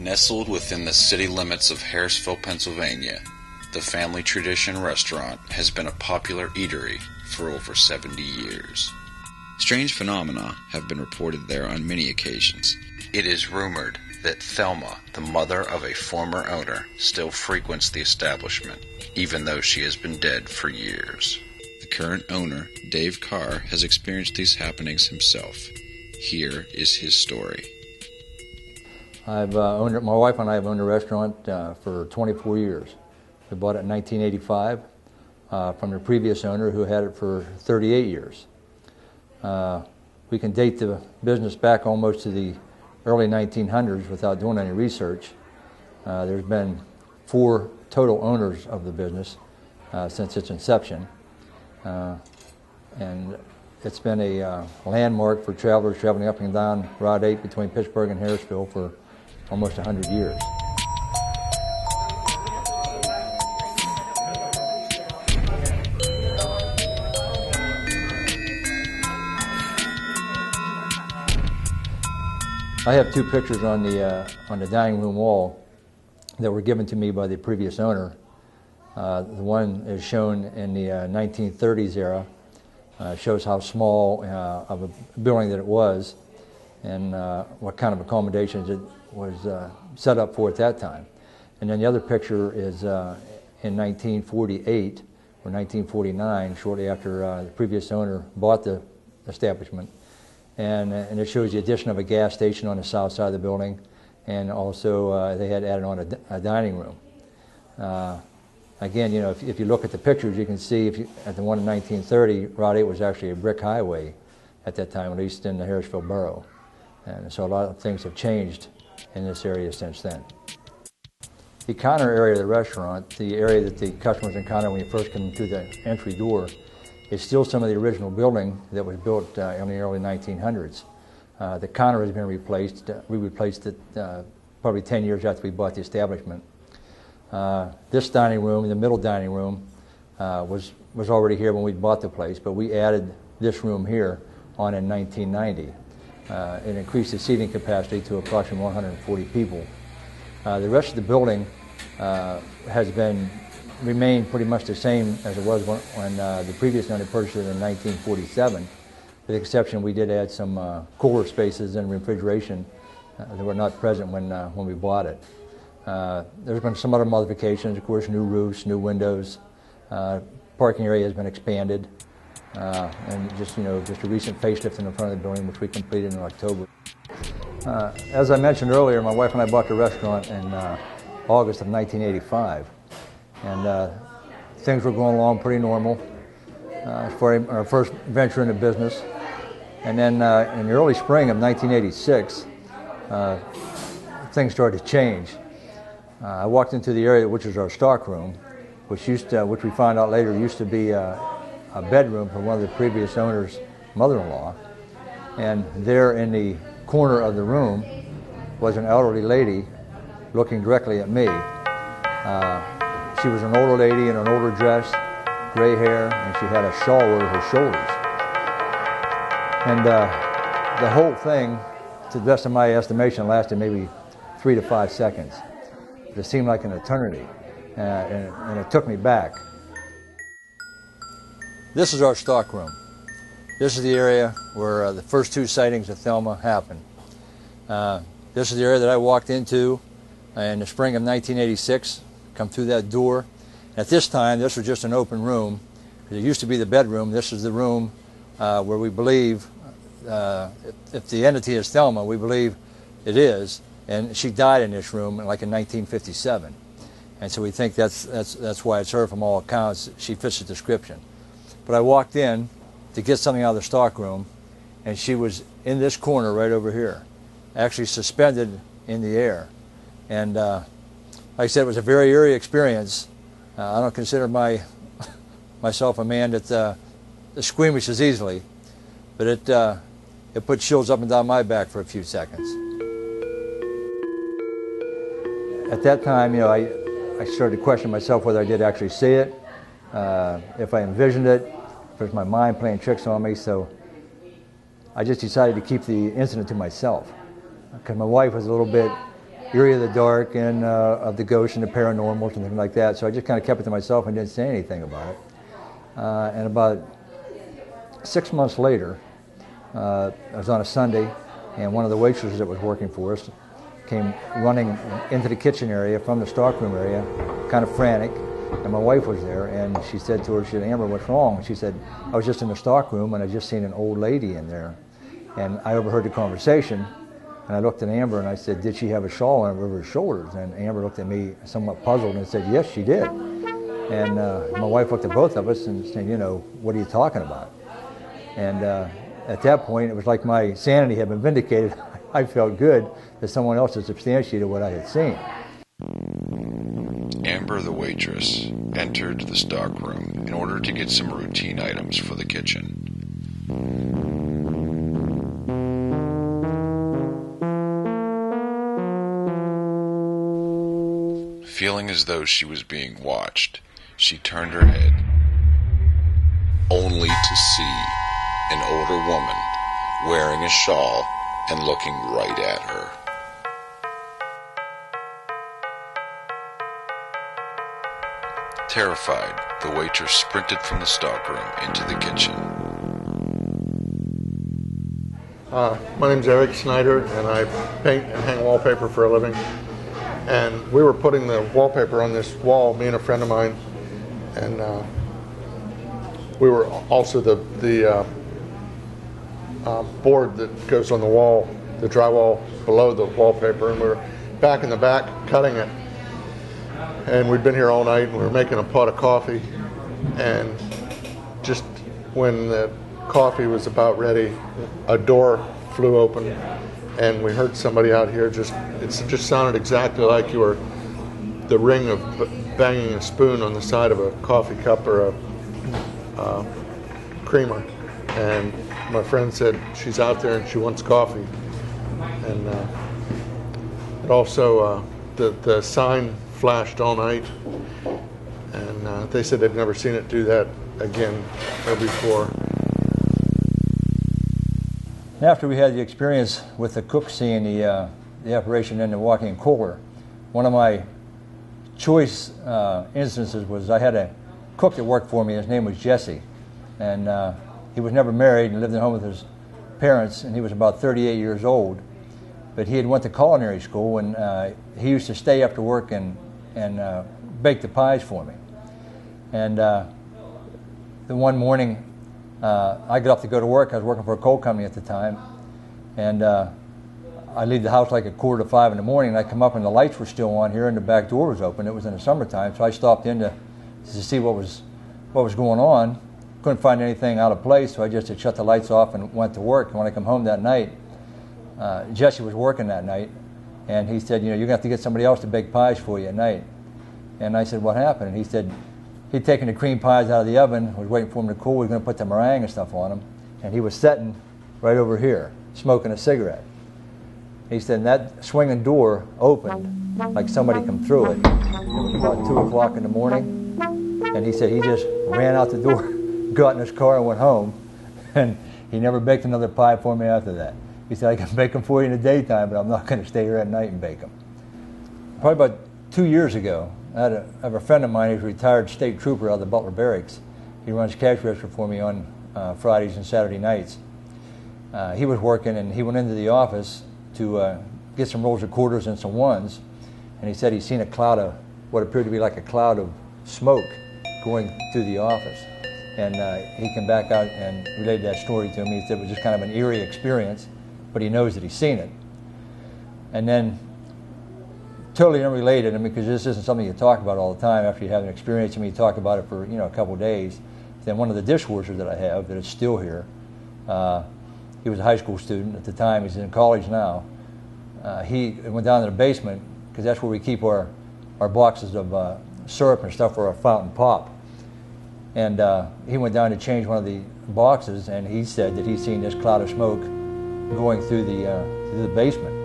Nestled within the city limits of Harrisville, Pennsylvania, the Family Tradition restaurant has been a popular eatery for over 70 years. Strange phenomena have been reported there on many occasions. It is rumored that Thelma, the mother of a former owner, still frequents the establishment, even though she has been dead for years. The current owner, Dave Carr, has experienced these happenings himself. Here is his story. My wife and I have owned a restaurant for 24 years. We bought it in 1985 from the previous owner who had it for 38 years. We can date the business back almost to the early 1900s without doing any research. There's been 4 total owners of the business since its inception. And it's been a landmark for travelers traveling up and down Route 8 between Pittsburgh and Harrisville for almost 100 years. I have 2 pictures on the dining room wall that were given to me by the previous owner. The one is shown in the 1930s era. Shows how small of a building that it was and what kind of accommodations it was set up for at that time. And then the other picture is in 1948 or 1949, shortly after the previous owner bought the establishment. And it shows the addition of a gas station on the south side of the building, and also they had added on a dining room. Again, you know, if you look at the pictures, you can see at the one in 1930, Route 8 was actually a brick highway at that time, at least in the Harrisville borough. And so a lot of things have changed in this area since then. The counter area of the restaurant, the area that the customers encounter when you first come through the entry door, is still some of the original building that was built in the early 1900s. The counter has been replaced. We replaced it probably 10 years after we bought the establishment. This dining room, the middle dining room, was already here when we bought the place, but we added this room here on in 1990. It increased the seating capacity to approximately 140 people. The rest of the building has remained pretty much the same as it was when the previous owner purchased it in 1947. With the exception, we did add some cooler spaces and refrigeration that were not present when we bought it. There's been some other modifications, of course, new roofs, new windows. Parking area has been expanded, and just a recent facelift in the front of the building, which we completed in October. As I mentioned earlier, my wife and I bought the restaurant in August of 1985, and things were going along pretty normal for our first venture into business. And then in the early spring of 1986, things started to change. I walked into the area which is our stock room, which we found out later used to be a bedroom for one of the previous owner's mother-in-law. And there in the corner of the room was an elderly lady looking directly at me. She was an older lady in an older dress, gray hair, and she had a shawl over her shoulders. And the whole thing, to the best of my estimation, lasted maybe 3 to 5 seconds. It seemed like an eternity, and it took me back. This is our stock room. This is the area where the first 2 sightings of Thelma happened. This is the area that I walked into in the spring of 1986, come through that door. At this time, this was just an open room. It used to be the bedroom. This is the room where we believe, if the entity is Thelma, we believe it is. And she died in this room like in 1957. And so we think that's why it's her from all accounts. She fits the description. But I walked in to get something out of the stock room, and she was in this corner right over here, actually suspended in the air. And like I said, it was a very eerie experience. I don't consider myself a man that squeamishes easily, but it put chills up and down my back for a few seconds. At that time, I started to question myself whether I did actually see it, if I envisioned it, if it was my mind playing tricks on me. So I just decided to keep the incident to myself, because my wife was a little bit eerie of the dark and of the ghosts and the paranormals and things like that. So I just kind of kept it to myself and didn't say anything about it. And about 6 months later, it was on a Sunday, and one of the waitresses that was working for us came running into the kitchen area from the stockroom area, kind of frantic, and my wife was there, and she said to her, she said, "Amber, what's wrong?" And she said, "I was just in the stockroom, and I just seen an old lady in there." And I overheard the conversation, and I looked at Amber, and I said, "Did she have a shawl over her shoulders?" And Amber looked at me somewhat puzzled and said, "Yes, she did." And my wife looked at both of us and said, "What are you talking about?" And at that point, it was like my sanity had been vindicated. I felt good that someone else had substantiated what I had seen. Amber, the waitress, entered the stockroom in order to get some routine items for the kitchen. Feeling as though she was being watched, she turned her head, only to see an older woman wearing a shawl and looking right at her. Terrified, the waitress sprinted from the stockroom into the kitchen. My name's Eric Snyder, and I paint and hang wallpaper for a living. And we were putting the wallpaper on this wall, me and a friend of mine, and we were also the board that goes on the wall, the drywall below the wallpaper, and we were back in the back cutting it. And we'd been here all night, and we were making a pot of coffee, and just when the coffee was about ready, a door flew open, and we heard somebody out here. It just sounded exactly like you were the ring of banging a spoon on the side of a coffee cup or a creamer. And my friend said she's out there and she wants coffee. And it also the sign flashed all night, and they said they'd never seen it do that again or before. After we had the experience with the cook seeing the apparition in the walk-in cooler, one of my choice instances was I had a cook that worked for me. His name was Jesse, and he was never married and lived at home with his parents, and he was about 38 years old. But he had went to culinary school, and he used to stay after work and bake the pies for me. And the one morning, I got up to go to work. I was working for a coal company at the time, and I leave the house like at 4:45 in the morning, and I come up and the lights were still on here and the back door was open. It was in the summertime, so I stopped in to see what was going on. Couldn't find anything out of place, so I just had shut the lights off and went to work. And when I come home that night, Jesse was working that night, and he said, "You're going to have to get somebody else to bake pies for you at night." And I said, "What happened?" And he said he'd taken the cream pies out of the oven, was waiting for them to cool, he was going to put the meringue and stuff on them, and he was sitting right over here, smoking a cigarette. He said, and that swinging door opened like somebody come through it. It was about 2 o'clock in the morning, and he said he just ran out the door, got in his car and went home, and he never baked another pie for me after that. He said, "I can bake them for you in the daytime, but I'm not going to stay here at night and bake them." Probably about 2 years ago, I have a friend of mine who's a retired state trooper out of the Butler Barracks. He runs cash register for me on Fridays and Saturday nights. He was working, and he went into the office to get some rolls of quarters and some ones, and he said he'd seen a cloud of what appeared to be like a cloud of smoke going through the office. And he came back out and related that story to me. He said it was just kind of an eerie experience, but he knows that he's seen it. And then, totally unrelated, because this isn't something you talk about all the time after you have an experience, and you talk about it for a couple of days. Then one of the dishwashers that I have that is still here, he was a high school student at the time. He's in college now. He went down to the basement because that's where we keep our boxes of syrup and stuff for our fountain pop. And he went down to change one of the boxes, and he said that he'd seen this cloud of smoke going through the basement.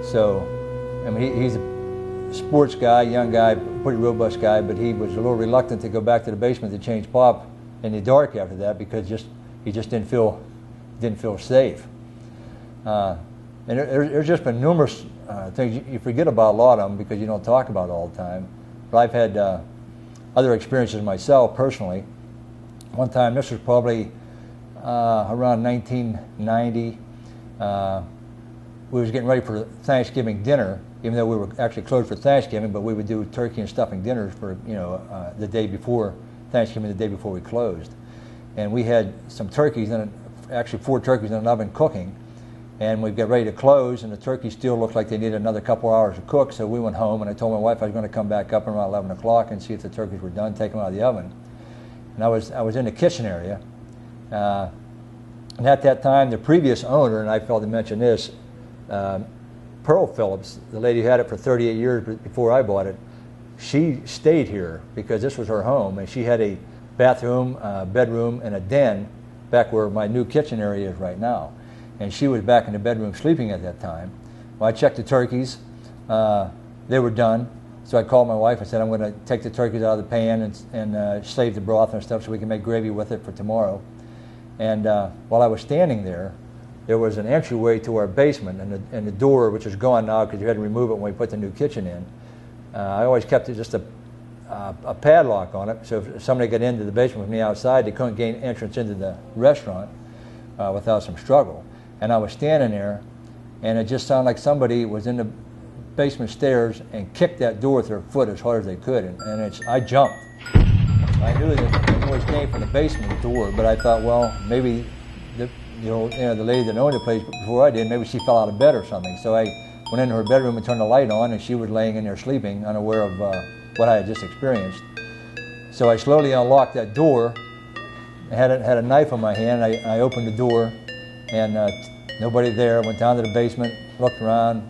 So, I mean, he's a sports guy, young guy, pretty robust guy, but he was a little reluctant to go back to the basement to change pop in the dark after that because he just didn't feel safe. And there's just been numerous things. You forget about a lot of them because you don't talk about it all the time. But I've had other experiences myself personally. One time, this was probably around 1990. We was getting ready for Thanksgiving dinner, even though we were actually closed for Thanksgiving, but we would do turkey and stuffing dinners for the day before Thanksgiving, the day before we closed. And we had some turkeys, actually 4 turkeys in an oven cooking. And we got ready to close, and the turkeys still looked like they needed another couple hours to cook, so we went home, and I told my wife I was going to come back up around 11 o'clock and see if the turkeys were done, take them out of the oven. And I was in the kitchen area. And at that time, the previous owner, and I failed to mention this, Pearl Phillips, the lady who had it for 38 years before I bought it, she stayed here because this was her home, and she had a bathroom, bedroom, and a den back where my new kitchen area is right now. And she was back in the bedroom sleeping at that time. Well, I checked the turkeys. They were done. So I called my wife and said, I'm going to take the turkeys out of the pan and save the broth and stuff so we can make gravy with it for tomorrow. And while I was standing there, there was an entryway to our basement, and the door, which is gone now because you had to remove it when we put the new kitchen in. I always kept it just a padlock on it, so if somebody got into the basement with me outside, they couldn't gain entrance into the restaurant without some struggle. And I was standing there, and it just sounded like somebody was in the basement stairs and kicked that door with their foot as hard as they could, and I jumped. I knew that the noise came from the basement door, but I thought, well, maybe the lady that owned the place before I did, maybe she fell out of bed or something. So I went into her bedroom and turned the light on, and she was laying in there sleeping, unaware of what I had just experienced. So I slowly unlocked that door. I had a knife in my hand. I opened the door, and nobody there. Went down to the basement, looked around,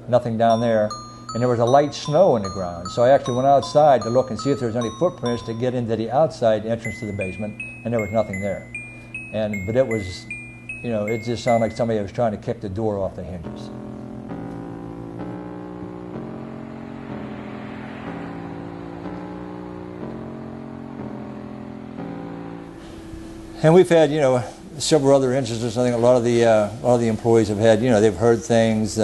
nothing down there, and there was a light snow in the ground. So I actually went outside to look and see if there was any footprints to get into the outside entrance to the basement, and there was nothing there. But it was, it just sounded like somebody was trying to kick the door off the hinges. And we've had, several other instances. I think a lot of the employees have had, they've heard things,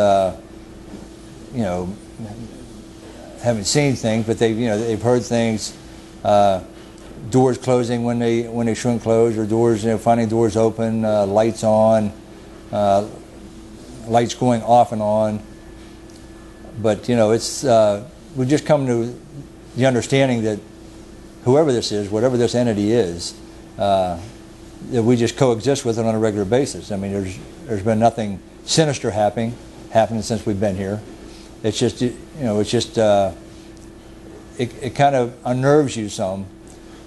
haven't seen things, but they've heard things. Doors closing when they shouldn't close, or doors, finding doors open, lights on, lights going off and on. But it's we've just come to the understanding that whoever this is, whatever this entity is, that we just coexist with it on a regular basis. I mean, there's been nothing sinister happening since we've been here. It's just it kind of unnerves you some.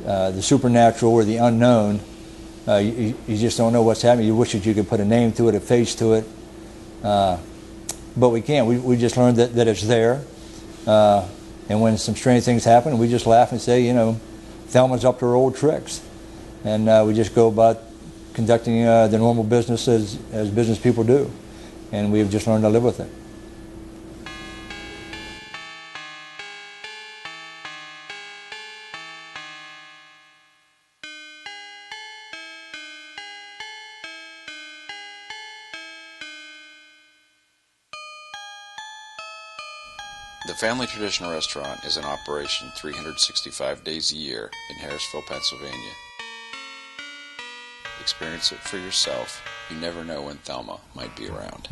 The supernatural or the unknown, you just don't know what's happening. You wish that you could put a name to it, a face to it, but we can't. We just learned that it's there, and when some strange things happen, we just laugh and say, Thelma's up to her old tricks, and we just go about conducting the normal business as business people do, and we've just learned to live with it. The Family Tradition Restaurant is in operation 365 days a year in Harrisville, Pennsylvania. Experience it for yourself. You never know when Thelma might be around.